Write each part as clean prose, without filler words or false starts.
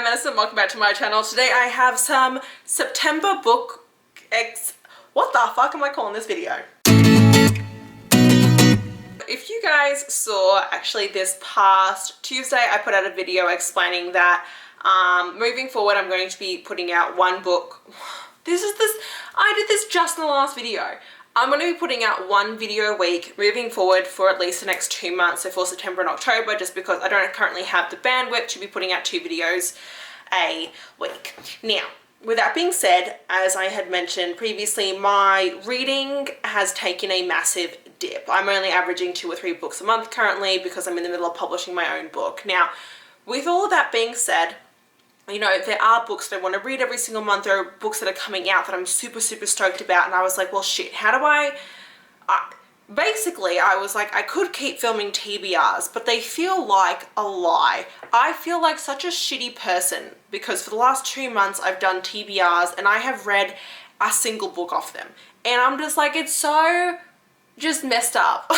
I'm Madison, welcome back to my channel. Today I have some September book what the fuck am I calling this video? If you guys saw, actually this past Tuesday I put out a video explaining that moving forward I'm going to be putting out one book. I did this just in the last video. I'm going to be putting out one video a week moving forward for at least the next 2 months, so for September and October, just because I don't currently have the bandwidth to be putting out 2 videos a week. Now, with that being said, as I had mentioned previously, my reading has taken a massive dip. I'm only averaging 2 or 3 books a month currently because I'm in the middle of publishing my own book. Now, with all of that being said, you know, there are books that I want to read every single month. There are books that are coming out that I'm super stoked about, and I was like, well shit, how do I basically I was like, I could keep filming TBRs, but they feel like a lie. I feel like such a shitty person because for the last 2 months I've done TBRs and I have read a single book off them, and I'm just like, it's so just messed up.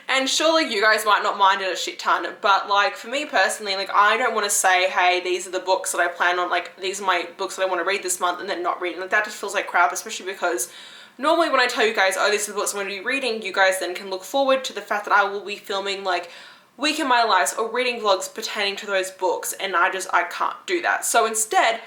And surely you guys might not mind it a shit ton, but like for me personally, like I don't want to say, hey, these are the books that I plan on, like these are my books that I want to read this month, and then not reading. Like that just feels like crap, especially because normally when I tell you guys, oh, these are the books I'm going to be reading, you guys then can look forward to the fact that I will be filming like week in my life or reading vlogs pertaining to those books, and I can't do that. So instead,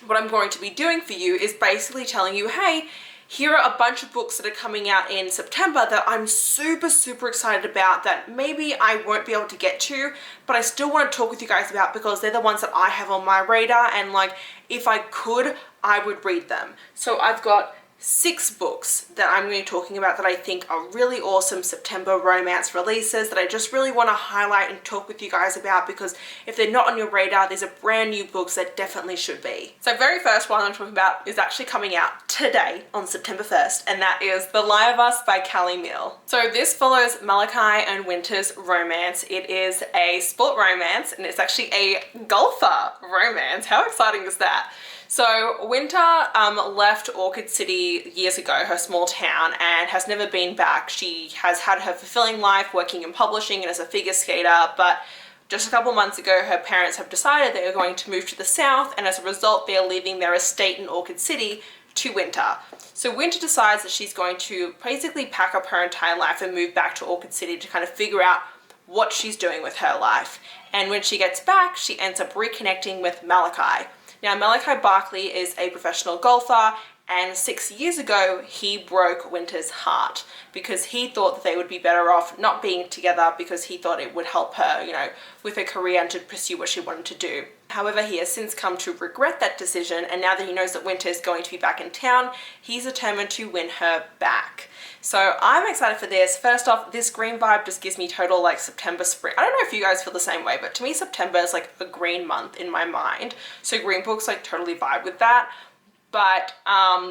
what I'm going to be doing for you is basically telling you, hey, here are a bunch of books that are coming out in September that I'm super excited about that maybe I won't be able to get to, but I still want to talk with you guys about because they're the ones that I have on my radar, and like if I could, I would read them. So I've got 6 books that I'm going to be talking about that I think are really awesome September romance releases that I just really want to highlight and talk with you guys about, because if they're not on your radar, these are brand new books that definitely should be. So very first one I'm talking about is actually coming out today on September 1st, and that is The Lie of Us by Callie Melle. So this follows Malachi and Winter's romance. It is a sport romance, and it's actually a golfer romance. How exciting is that? So Winter left Orchid City years ago, her small town, and has never been back. She has had her fulfilling life working in publishing and as a figure skater, but just a couple months ago her parents have decided they are going to move to the south, and as a result they are leaving their estate in Orchid City to Winter. So Winter decides that she's going to basically pack up her entire life and move back to Orchid City to kind of figure out what she's doing with her life. And when she gets back, she ends up reconnecting with Malachi. Now, Malachi Barkley is a professional golfer, and 6 years ago, he broke Winter's heart because he thought that they would be better off not being together because he thought it would help her, you know, with her career and to pursue what she wanted to do. However, he has since come to regret that decision, and now that he knows that Winter is going to be back in town, he's determined to win her back. So I'm excited for this. First off, this green vibe just gives me total like September spring. I don't know if you guys feel the same way, but to me September is like a green month in my mind. So green books like totally vibe with that. But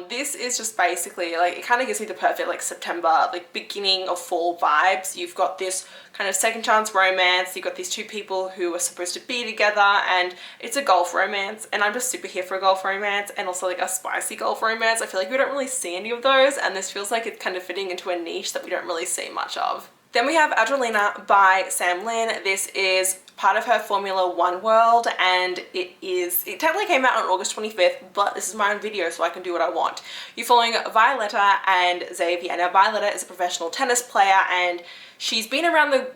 this is just basically like, it kind of gives me the perfect like September, like beginning of fall vibes. You've got this kind of second chance romance. You've got these 2 people who are supposed to be together, and it's a golf romance, and I'm just super here for a golf romance, and also like a spicy golf romance. I feel like we don't really see any of those, and this feels like it's kind of fitting into a niche that we don't really see much of. Then we have Adrenalina by Sam Lynn. This is part of her Formula 1 world, and it technically came out on August 25th, but this is my own video so I can do what I want. You're following Violetta and Xavier. Now Violetta is a professional tennis player, and she's been around the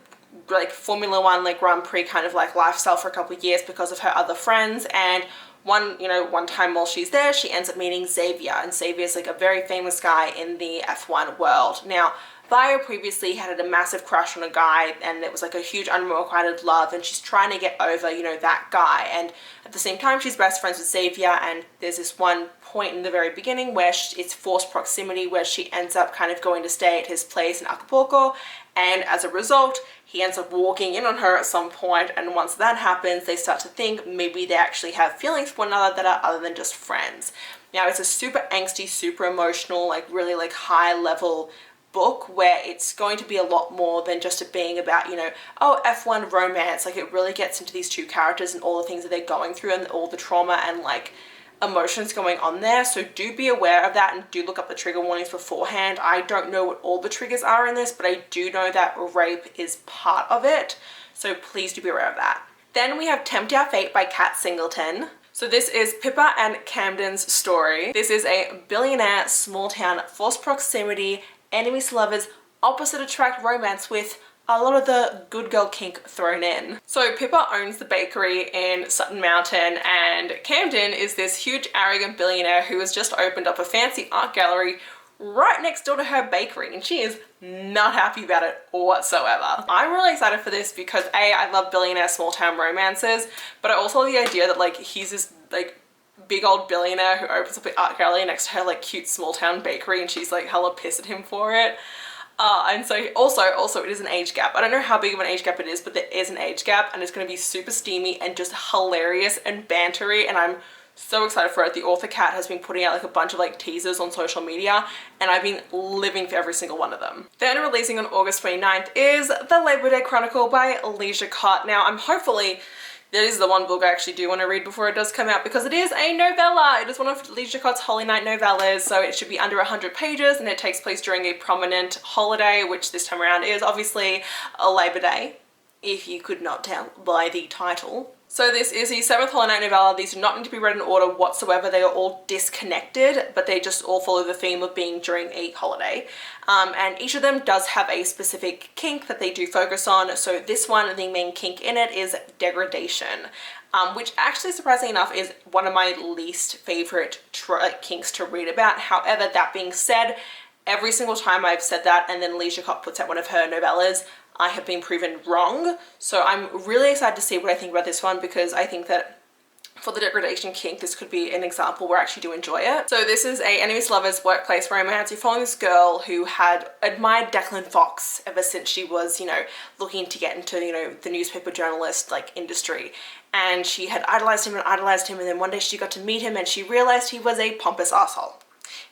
like Formula 1 like Grand Prix kind of like lifestyle for a couple of years because of her other friends, and one time while she's there, she ends up meeting Xavier, and Xavier's like a very famous guy in the F1 world. Now, Vio previously had a massive crush on a guy, and it was like a huge unrequited love, and she's trying to get over, you know, that guy, and at the same time she's best friends with Xavier, and there's this one point in the very beginning where it's forced proximity, where she ends up kind of going to stay at his place in Acapulco, and as a result he ends up walking in on her at some point, and once that happens they start to think maybe they actually have feelings for one another that are other than just friends. Now it's a super angsty, super emotional, like really like high level book where it's going to be a lot more than just it being about, you know, oh, F1 romance. Like it really gets into these 2 characters and all the things that they're going through and all the trauma and like emotions going on there. So do be aware of that, and do look up the trigger warnings beforehand. I don't know what all the triggers are in this, but I do know that rape is part of it, so please do be aware of that. Then we have Tempt Our Fate by Kat Singleton. So this is Pippa and Camden's story. This is a billionaire, small town, forced proximity, enemies to lovers, opposite attract romance with a lot of the good girl kink thrown in. So Pippa owns the bakery in Sutton Mountain, and Camden is this huge arrogant billionaire who has just opened up a fancy art gallery right next door to her bakery, and she is not happy about it whatsoever. I'm really excited for this because A, I love billionaire small town romances, but I also love the idea that like he's this like big old billionaire who opens up an art gallery next to her like cute small town bakery, and she's like hella pissed at him for it. And so also it is an age gap. I don't know how big of an age gap it is, but there is an age gap, and it's going to be super steamy and just hilarious and bantery, and I'm so excited for it. The author Kat has been putting out like a bunch of like teasers on social media, and I've been living for every single one of them. Then releasing on August 29th is The ᴏ Day Chronicle by Jaqcuot. Now I'm hopefully, this is the one book I actually do want to read before it does come out, because it is a novella. It is one of Jaqcuot's Holy Night novellas, so it should be under 100 pages, and it takes place during a prominent holiday, which this time around is obviously a Labor Day, if you could not tell by the title. So this is the 7th Holy Night novella. These do not need to be read in order whatsoever. They are all disconnected, but they just all follow the theme of being during a holiday. And each of them does have a specific kink that they do focus on. So this one, the main kink in it is degradation, which actually, surprisingly enough, is one of my least favorite kinks to read about. However, that being said, every single time I've said that and then Jaqcuot puts out one of her novellas, I have been proven wrong. So I'm really excited to see what I think about this one, because I think that for the degradation kink, this could be an example where I actually do enjoy it. So this is a enemies to lovers workplace romance. You're following this girl who had admired Declan Fox ever since she was, you know, looking to get into, you know, the newspaper journalist like industry. And she had idolized him, and then one day she got to meet him and she realized he was a pompous asshole.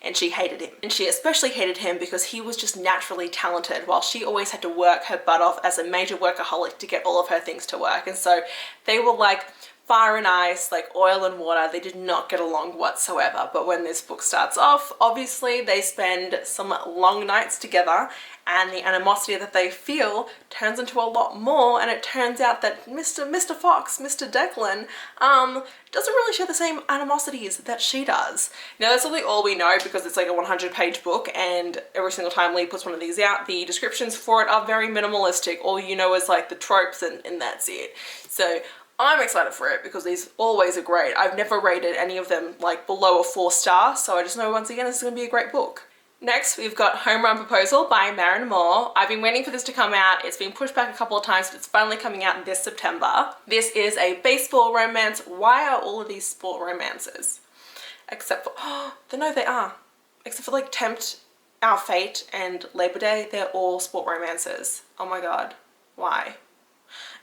And she hated him. And she especially hated him because he was just naturally talented, while she always had to work her butt off as a major workaholic to get all of her things to work. And so they were like fire and ice, like oil and water. They did not get along whatsoever. But when this book starts off, obviously they spend some long nights together, and the animosity that they feel turns into a lot more, and it turns out that Mr. Fox, Mr. Declan, doesn't really share the same animosities that she does. Now that's really all we know, because it's like a 100-page book, and every single time Lee puts one of these out, the descriptions for it are very minimalistic. All you know is like the tropes, and that's it. So I'm excited for it because these always are great. I've never rated any of them like below a 4-star, so I just know once again this is going to be a great book. Next, we've got Homerun Proposal by Maren. I've been waiting for this to come out. It's been pushed back a couple of times, but it's finally coming out this September. This is a baseball romance. Why are all of these sport romances? Except for, no, they are. Except for like Tempt, Our Fate, and Labor Day, they're all sport romances. Oh my god, why?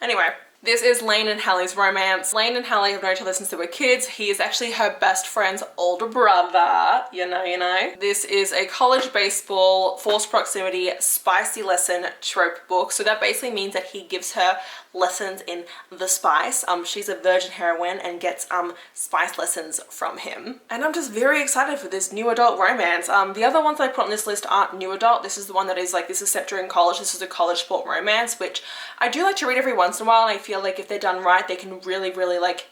Anyway. This is Lane and Hallie's romance. Lane and Hallie have known each other since they were kids. He is actually her best friend's older brother. You know. This is a college baseball, forced proximity, spicy lesson trope book. So that basically means that he gives her lessons in the spice. She's a virgin heroine and gets spice lessons from him. And I'm just very excited for this new adult romance. The other ones I put on this list aren't new adult. This is the one that is like, this is set during college. This is a college sport romance, which I do like to read every once in a while, and I feel like if they're done right, they can really like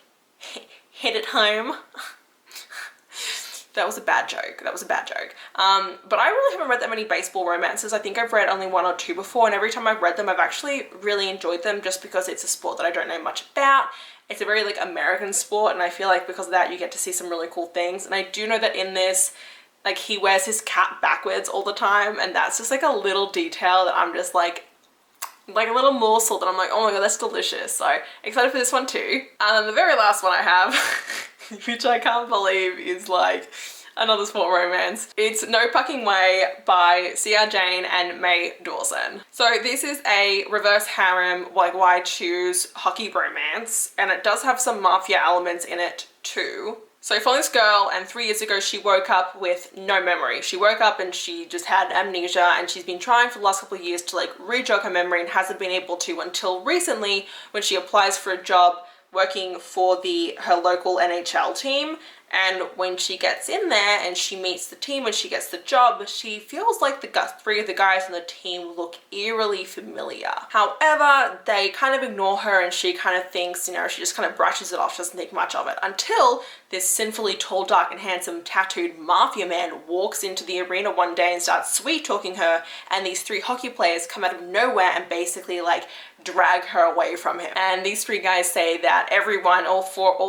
hit it home. That was a bad joke. But I really haven't read that many baseball romances. I think I've read only 1 or 2 before, and every time I've read them, I've actually really enjoyed them, just because it's a sport that I don't know much about. It's a very like American sport, and I feel like because of that, you get to see some really cool things. And I do know that in this, like, he wears his cap backwards all the time, and that's just like a little detail that I'm just like a little morsel that I'm like, oh my god, that's delicious. So excited for this one too. And then the very last one I have, which I can't believe is like another sport romance. It's No Fucking Way by C.R. Jane and Mae Dawson. So this is a reverse harem, like why choose hockey romance, and it does have some mafia elements in it too. So following this girl, and 3 years ago she woke up with no memory. She woke up and she just had amnesia, and she's been trying for the last couple of years to like re-jog her memory and hasn't been able to, until recently when she applies for a job working for her local NHL team, And when she gets in there and she meets the team and she gets the job, she feels like the three of the guys on the team look eerily familiar. However, they kind of ignore her and she kind of thinks, you know, she just kind of brushes it off, doesn't think much of it, until this sinfully tall, dark and handsome tattooed mafia man walks into the arena one day and starts sweet talking her, and these three hockey players come out of nowhere and basically like drag her away from him. And these three guys say that everyone, all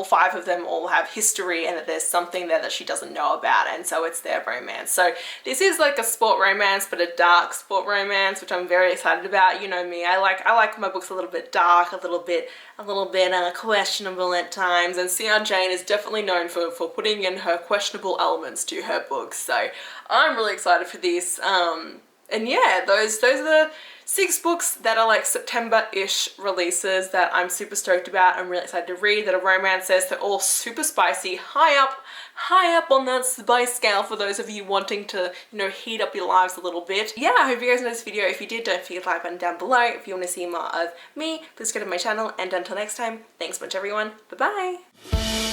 five of them all have history and that there's something there that she doesn't know about, and so it's their romance. So this is like a sport romance, but a dark sport romance, which I'm very excited about. You know me, I like my books a little bit dark, a little bit questionable at times, and C.R. Jane is definitely known for putting in her questionable elements to her books. So I'm really excited for this. And yeah, those are the 6 books that are like September-ish releases that I'm super stoked about. I'm really excited to read, that are romances. They're all super spicy, high up on that spice scale for those of you wanting to, you know, heat up your lives a little bit. Yeah, I hope you guys enjoyed this video. If you did, don't forget to like button down below. If you want to see more of me, please go to my channel. And until next time, thanks so much everyone. Bye-bye.